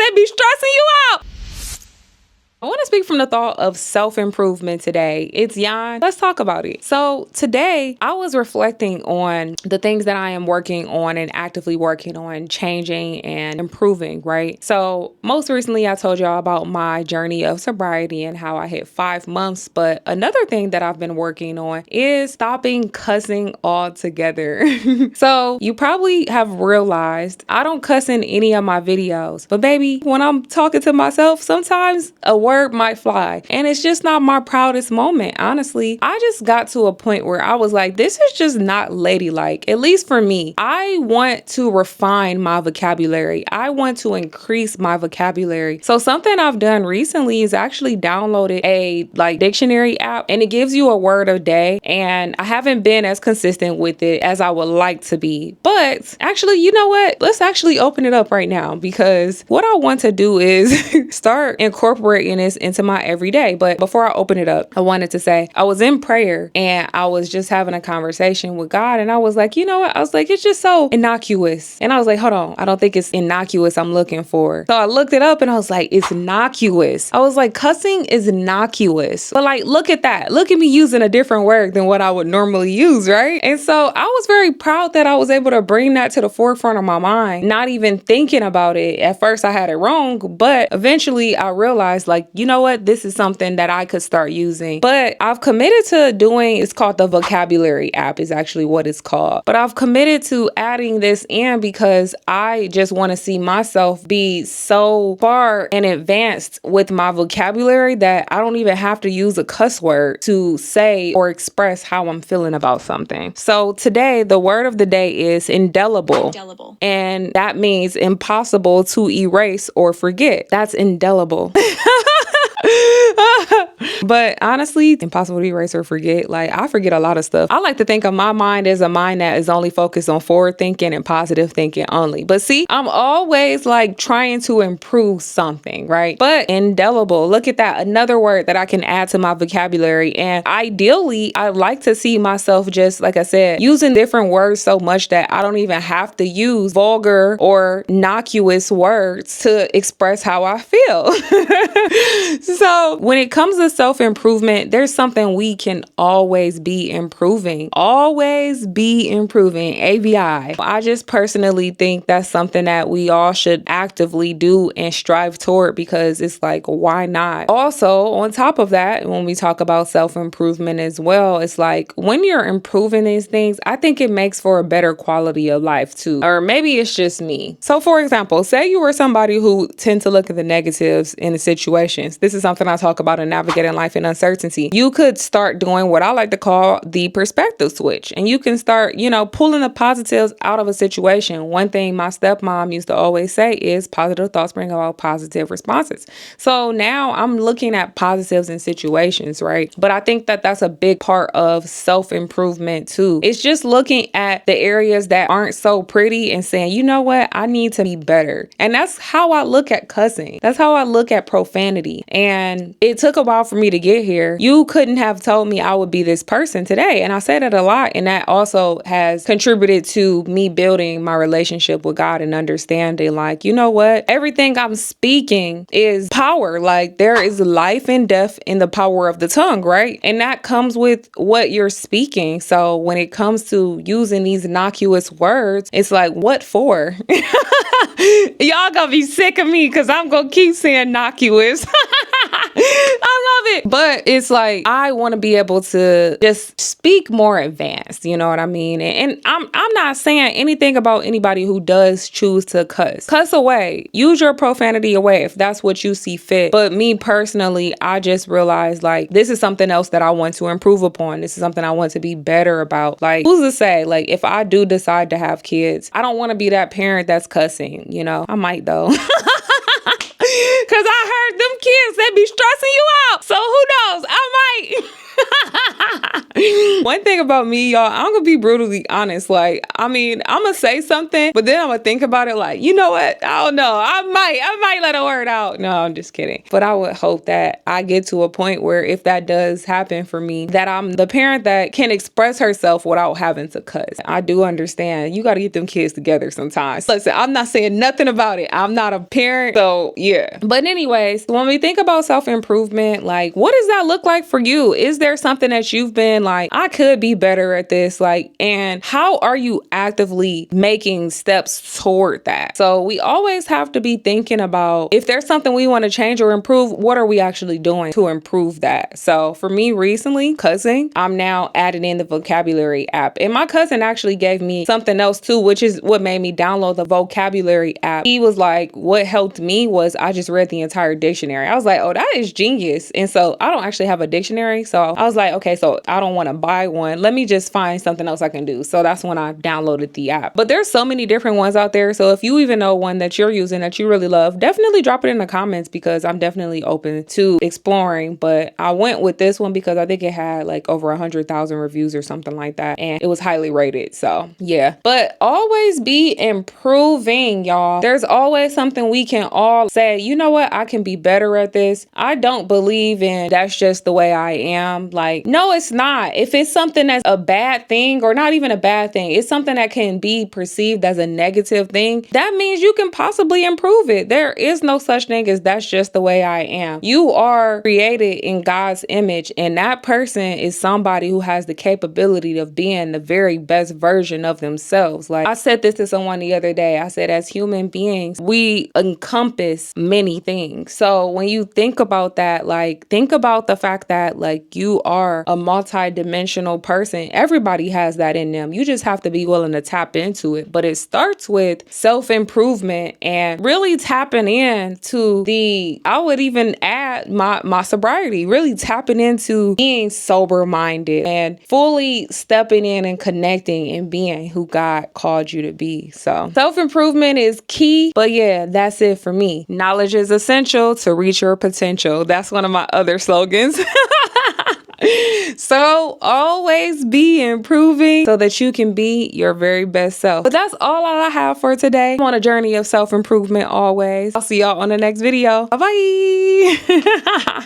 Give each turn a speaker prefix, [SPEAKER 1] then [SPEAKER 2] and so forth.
[SPEAKER 1] that be stressing you out. I want to speak from the thought of self-improvement today. It's Yan. Let's talk about it. So today I was reflecting on the things that I am working on and actively working on changing and improving, right? So most recently I told y'all about my journey of sobriety and how I hit 5 months. But another thing that I've been working on is stopping cussing altogether. So you probably have realized I don't cuss in any of my videos, but baby, when I'm talking to myself, sometimes a word might fly. And it's just not my proudest moment, honestly. I just got to a point where I was like, this is just not ladylike, at least for me. I want to refine my vocabulary. I want to increase my vocabulary. So something I've done recently is actually downloaded a dictionary app, and it gives you a word a day. And I haven't been as consistent with it as I would like to be. But actually, you know what? Let's actually open it up right now, because what I want to do is start incorporating this into my everyday. But before I open it up, I wanted to say I was in prayer and I was just having a conversation with God, and I was like, you know what? I was like, it's just so innocuous. And I was like, hold on, I don't think it's innocuous I'm looking for. So I looked it up and I was like, it's innocuous. I was like, cussing is innocuous. But like, look at that. Look at me using a different word than what I would normally use, right? And so I was very proud that I was able to bring that to the forefront of my mind, not even thinking about it. At first I had it wrong, but eventually I realized, like, you know what? This is something that I could start using. But I've committed to doing, it's called the vocabulary app is actually what it's called. But I've committed to adding this in because I just want to see myself be so far and advanced with my vocabulary that I don't even have to use a cuss word to say or express how I'm feeling about something. So today, the word of the day is indelible. Indelible. And that means impossible to erase or forget. That's indelible. But honestly, impossible to erase or forget. Like, I forget a lot of stuff. I like to think of my mind as a mind that is only focused on forward thinking and positive thinking only. But see, I'm always like trying to improve something, right? But indelible, look at that. Another word that I can add to my vocabulary. And ideally, I like to see myself just, like I said, using different words so much that I don't even have to use vulgar or innocuous words to express how I feel. So when it comes to self-improvement, there's something we can always be improving. Always be improving. ABI. I just personally think that's something that we all should actively do and strive toward, because it's like, why not? Also, on top of that, when we talk about self-improvement as well, it's like when you're improving these things, I think it makes for a better quality of life too. Or maybe it's just me. So for example, say you were somebody who tend to look at the negatives in the situations. This is something I talk about in Navigating Life in Uncertainty. You could start doing what I like to call the perspective switch. And you can start, pulling the positives out of a situation. One thing my stepmom used to always say is positive thoughts bring about positive responses. So now I'm looking at positives in situations, right? But I think that that's a big part of self-improvement too. It's just looking at the areas that aren't so pretty and saying, you know what? I need to be better. And that's how I look at cussing. That's how I look at profanity. And it took a while for me to get here. You couldn't have told me I would be this person today. And I say that a lot. And that also has contributed to me building my relationship with God and understanding, like, you know what? Everything I'm speaking is power. Like, there is life and death in the power of the tongue, right? And that comes with what you're speaking. So when it comes to using these innocuous words, it's like, what for? Y'all gonna be sick of me because I'm gonna keep saying innocuous. I love it. But it's like, I want to be able to just speak more advanced. You know what I mean? And I'm not saying anything about anybody who does choose to cuss. Cuss away. Use your profanity away if that's what you see fit. But me personally, I just realized, like, this is something else that I want to improve upon. This is something I want to be better about. Like, who's to say, like, if I do decide to have kids, I don't want to be that parent that's cussing. I might though. Because I heard them kids, they be stressing you out. So who knows? I might. One thing about me, y'all, I'm gonna be brutally honest. Like, I mean, I'm gonna say something, but then I'm gonna think about it like, you know what? I don't know. I might let a word out. No, I'm just kidding. But I would hope that I get to a point where if that does happen for me, that I'm the parent that can express herself without having to cuss. I do understand. You gotta get them kids together sometimes. Listen, I'm not saying nothing about it. I'm not a parent. So yeah. But anyways, when we think about self-improvement, like, what does that look like for you? Is there something that you've been like, I could be better at this? Like, and how are you actively making steps toward that? So we always have to be thinking about if there's something we want to change or improve, what are we actually doing to improve that? So for me recently, cussing, I'm now adding in the vocabulary app. And my cousin actually gave me something else too, which is what made me download the vocabulary app. He was like, what helped me was I just read the entire dictionary. I was like, oh, that is genius. And so I don't actually have a dictionary. So I was like, okay, so I don't want to buy one. Let me just find something else I can do. So that's when I downloaded the app. But there's so many different ones out there. So if you even know one that you're using that you really love, definitely drop it in the comments because I'm definitely open to exploring. But I went with this one because I think it had like over 100,000 reviews or something like that. And it was highly rated. So yeah, but always be improving, y'all. There's always something we can all say, you know what? I can be better at this. I don't believe in that's just the way I am. Like, no, it's not. If it's something that's a bad thing or not even a bad thing, it's something that can be perceived as a negative thing, that means you can possibly improve it. There is no such thing as that's just the way I am. You are created in God's image, and that person is somebody who has the capability of being the very best version of themselves. Like, I said this to someone the other day. I said, as human beings, we encompass many things. So when you think about that, like, think about the fact that like you are a multi-dimensional person. Everybody has that in them. You just have to be willing to tap into it. But it starts with self-improvement and really tapping into I would even add my sobriety, really tapping into being sober-minded and fully stepping in and connecting and being who God called you to be. So self-improvement is key. But yeah, that's it for me. Knowledge is essential to reach your potential. That's one of my other slogans. So always be improving so that you can be your very best self. But that's all I have for today. I'm on a journey of self-improvement always. I'll see y'all on the next video. Bye-bye.